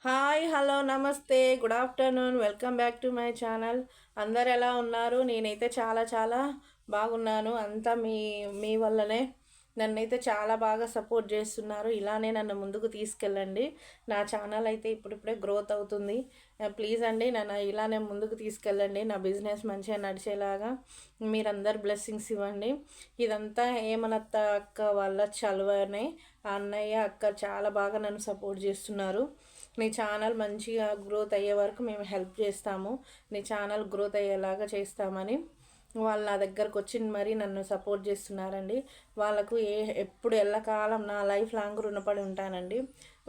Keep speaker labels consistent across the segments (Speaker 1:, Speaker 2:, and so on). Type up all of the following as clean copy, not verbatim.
Speaker 1: Hi hello నమస్తే good afternoon welcome back to my channel. అందరు ఎలా ఉన్నారు? నేనైతే చాలా చాలా బాగున్నాను. అంతా మీ వల్లనే. నన్నైతే చాలా బాగా సపోర్ట్ చేస్తున్నారు. ఇలానే నన్ను ముందుకు తీసుకెళ్ళండి. నా ఛానల్ అయితే ఇప్పుడిప్పుడే గ్రోత్ అవుతుంది. ప్లీజ్ అండి, నన్ను ఇలానే ముందుకు తీసుకెళ్ళండి. నా బిజినెస్ మంచిగా నడిచేలాగా మీరందరు బ్లెస్సింగ్స్ ఇవ్వండి. ఇదంతా ఏమనత్త అక్క వాళ్ళ చలువనే. అన్నయ్య అక్క చాలా బాగా నన్ను సపోర్ట్ చేస్తున్నారు. నీ ఛానల్ మంచిగా గ్రోత్ అయ్యే వరకు మేము హెల్ప్ చేస్తాము, నీ ఛానల్ గ్రోత్ అయ్యేలాగా చేస్తామని వాళ్ళు నా దగ్గరకు వచ్చి మరీ నన్ను సపోర్ట్ చేస్తున్నారండి. వాళ్ళకు ఎప్పుడు ఎల్లకాలం నా లైఫ్ లాంగ్ రుణపడి ఉంటానండి.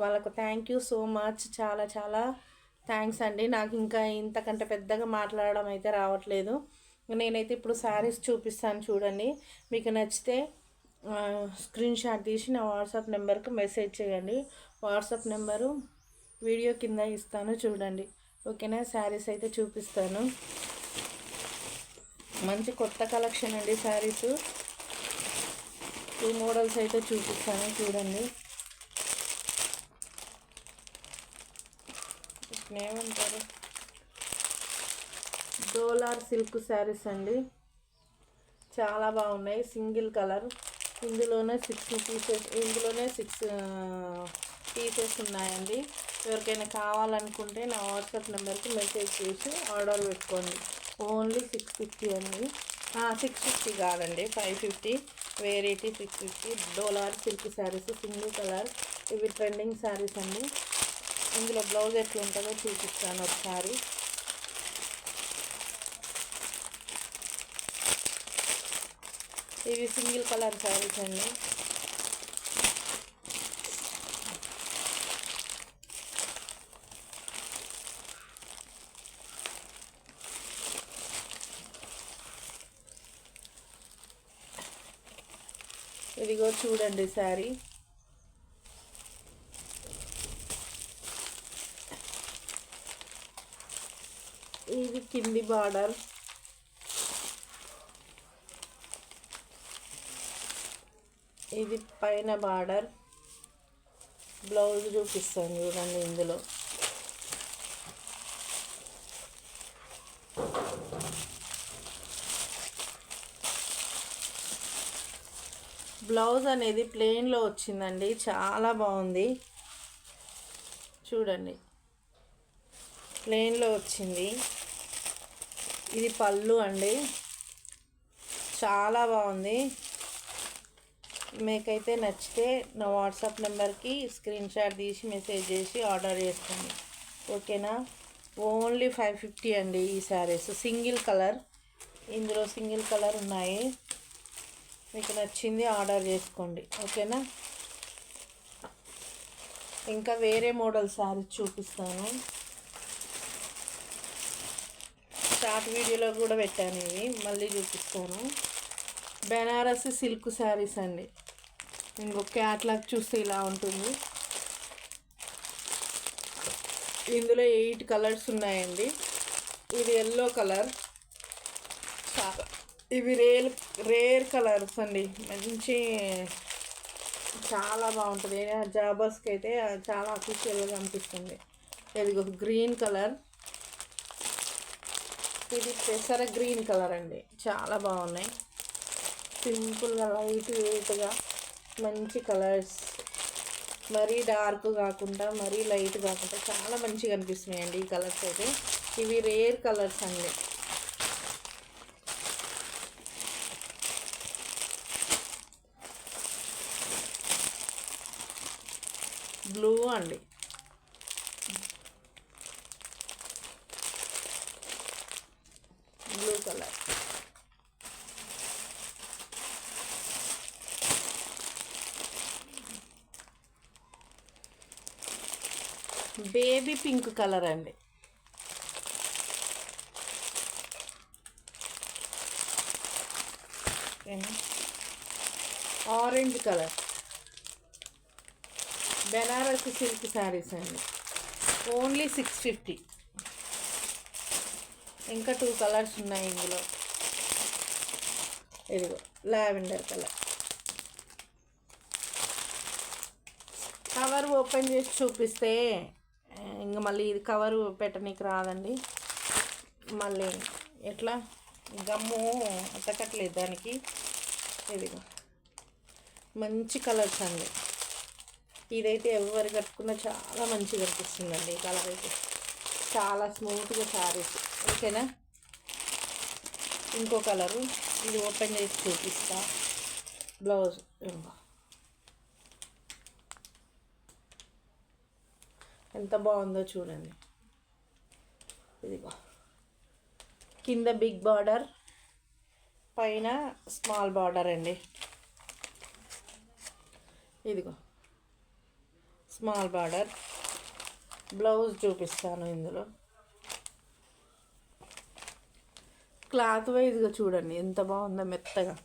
Speaker 1: వాళ్ళకు థ్యాంక్ యూ సో మచ్. చాలా చాలా థ్యాంక్స్ అండి. నాకు ఇంకా ఇంతకంటే పెద్దగా మాట్లాడడం అయితే రావట్లేదు. నేనైతే ఇప్పుడు శారీస్ చూపిస్తాను చూడండి. మీకు నచ్చితే స్క్రీన్ షాట్ తీసి నా వాట్సాప్ నెంబర్కి మెసేజ్ చేయండి. వాట్సాప్ నెంబరు వీడియో కింద ఇస్తాను చూడండి. ఓకేనా? శారీస్ అయితే చూపిస్తాను. మంచి కొత్త కలెక్షన్ అండి శారీస్. ఈ మోడల్స్ అయితే చూపిస్తాను చూడండి. ఏమంటారు, డోలార్ సిల్క్ శారీస్ అండి. చాలా బాగున్నాయి. Single colour. ఇందులోనే 6 పీసెస్ ఉన్నాయండి. ఎవరికైనా కావాలనుకుంటే నా వాట్సాప్ నెంబర్కి మెసేజ్ చేసి ఆర్డర్ పెట్టుకోండి. ఓన్లీ 650 అండి. 650 కాదండి, 550. వేరైటీ 650. డోలార్ సిల్క్ శారీస్ సింగిల్ కలర్. ఇవి ట్రెండింగ్ శారీస్ అండి. ఇందులో బ్లౌజ్ ఎట్లా ఉంటుందో చూపిస్తాను ఒకసారి. ఇవి సింగిల్ కలర్ శారీస్ అండి. ఇదిగో చూడండి శారీ. ఇది కింది బార్డర్. ఇది పైన బార్డర్. బ్లౌజ్ చూపిస్తాను చూడండి. ఇందులో బ్లౌజ్ అనేది ప్లెయిన్లో వచ్చిందండి. చాలా బాగుంది చూడండి. ప్లెయిన్లో వచ్చింది. ఇది పళ్ళు అండి. చాలా బాగుంది. మీకైతే నచ్చితే నా వాట్సాప్ నెంబర్కి స్క్రీన్ షాట్ తీసి మెసేజ్ చేసి ఆర్డర్ చేసుకోండి. ఓకేనా? ఓన్లీ 550 అండి ఈ శారీస్. Single colour. ఇందులో సింగిల్ కలర్ ఉన్నాయి. మీకు నచ్చింది ఆర్డర్ చేసుకోండి. ఓకేనా? ఇంకా వేరే మోడల్ శారీస్ చూపిస్తాను. షార్ట్ వీడియోలో కూడా పెట్టాను. ఇవి మళ్ళీ చూపిస్తాను. బెనారసి సిల్క్ శారీస్ అండి. ఇంకొక క్యాట్లాగ్ చూస్తే ఇలా ఉంటుంది. ఇందులో 8 కలర్స్ ఉన్నాయండి. ఇది ఎల్లో కలర్. ఇవి రేర్ కలర్స్ అండి. మంచి చాలా బాగుంటుంది. జాబర్స్కి అయితే చాలా అఫీషియల్గా అనిపిస్తుంది. ఇది ఒక గ్రీన్ కలర్. ఇది పెసర గ్రీన్ కలర్ అండి. చాలా బాగున్నాయి. సింపుల్గా లైట్ వెయిట్గా మంచి కలర్స్. మరీ డార్క్ కాకుండా మరీ లైట్ కాకుండా చాలా మంచిగా అనిపిస్తున్నాయండి ఈ కలర్స్ అయితే. ఇవి రేర్ కలర్స్ అండి. బ్లూ అండి. Blue colour. Baby pink colour అండి. Orange colour. Banarasi silk sarees అండి. ఓన్లీ 650. ఇంకా 2 కలర్స్ ఉన్నాయి ఇందులో. ఇదిగో లావెండర్ కలర్. కవర్ ఓపెన్ చేసి చూపిస్తే ఇంకా మళ్ళీ ఇది కవరు పెట్టనీకి రాదండి. మళ్ళీ ఎట్లా గమ్ము అట్టకట్లేదు దానికి. ఇదిగో మంచి కలర్స్ అండి. ఇదైతే ఎవరు కట్టుకున్నా చాలా మంచిగా అనిపిస్తుందండి. ఈ కలర్ అయితే చాలా స్మూత్గా శారీస్. ఓకేనా, ఇంకో కలరు ఇది ఓపెన్ చేసి చూపిస్తా. బ్లౌజ్ ఎంత బాగుందో చూడండి. ఇదిగో కింద బిగ్ బార్డర్, పైన స్మాల్ బార్డర్ అండి. ఇదిగో స్మాల్ బార్డర్. బ్లౌజ్ చూపిస్తాను. ఇందులో క్లాత్ వైజ్గా చూడండి ఎంత బాగుందో, మెత్తగా.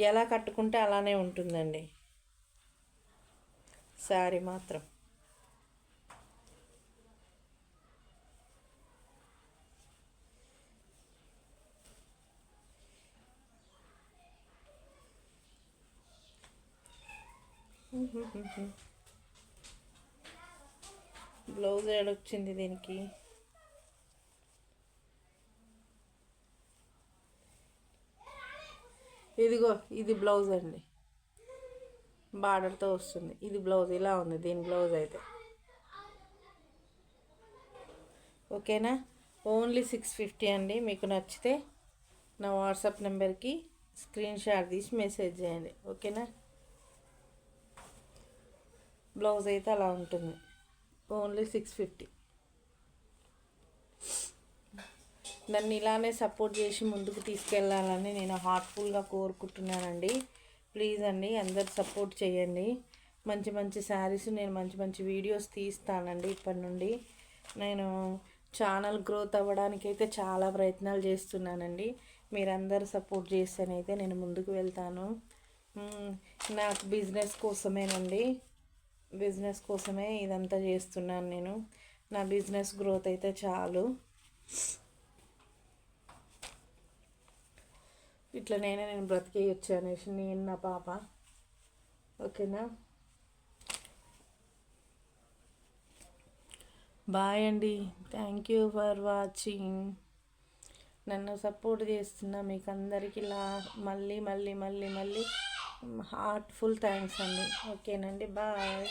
Speaker 1: ఎలా కట్టుకుంటే అలానే ఉంటుందండి శారీ మాత్రం. బ్లౌజ్ ఏడొచ్చింది దీనికి. ఇదిగో ఇది బ్లౌజ్ అండి, బార్డర్తో వస్తుంది. ఇది బ్లౌజ్ ఇలా ఉంది దీని బ్లౌజ్ అయితే. ఓకేనా, ఓన్లీ 650 అండి. మీకు నచ్చితే నా వాట్సాప్ నెంబర్కి స్క్రీన్ షాట్ తీసి మెసేజ్ చేయండి. ఓకేనా, బ్లౌజ్ అయితే అలా ఉంటుంది. ఓన్లీ 650. నన్ను ఇలానే సపోర్ట్ చేసి ముందుకు తీసుకెళ్ళాలని నేను హార్ట్ఫుల్గా కోరుకుంటున్నానండి. ప్లీజ్ అండి అందరు సపోర్ట్ చేయండి. మంచి మంచి శారీస్, నేను మంచి మంచి వీడియోస్ తీస్తానండి. ఇప్పటి నుండి నేను ఛానల్ గ్రోత్ అవ్వడానికి అయితే చాలా ప్రయత్నాలు చేస్తున్నానండి. మీరందరూ సపోర్ట్ చేస్తేనైతే నేను ముందుకు వెళ్తాను. నాకు బిజినెస్ కోసమేనండి, బిజినెస్ కోసమే ఇదంతా చేస్తున్నాను నేను. నా బిజినెస్ గ్రోత్ అయితే చాలు. ఇట్లా నేను బ్రతికేయచ్చు అనేసి నేను, నా పాప. ఓకేనా, బాయ్ అండి. Thank you for watching. నన్ను సపోర్ట్ చేస్తున్న మీకు అందరికీ మళ్ళీ మళ్ళీ మళ్ళీ మళ్ళీ హార్ట్ఫుల్ థ్యాంక్స్ అండి. ఓకేనండి, బాయ్.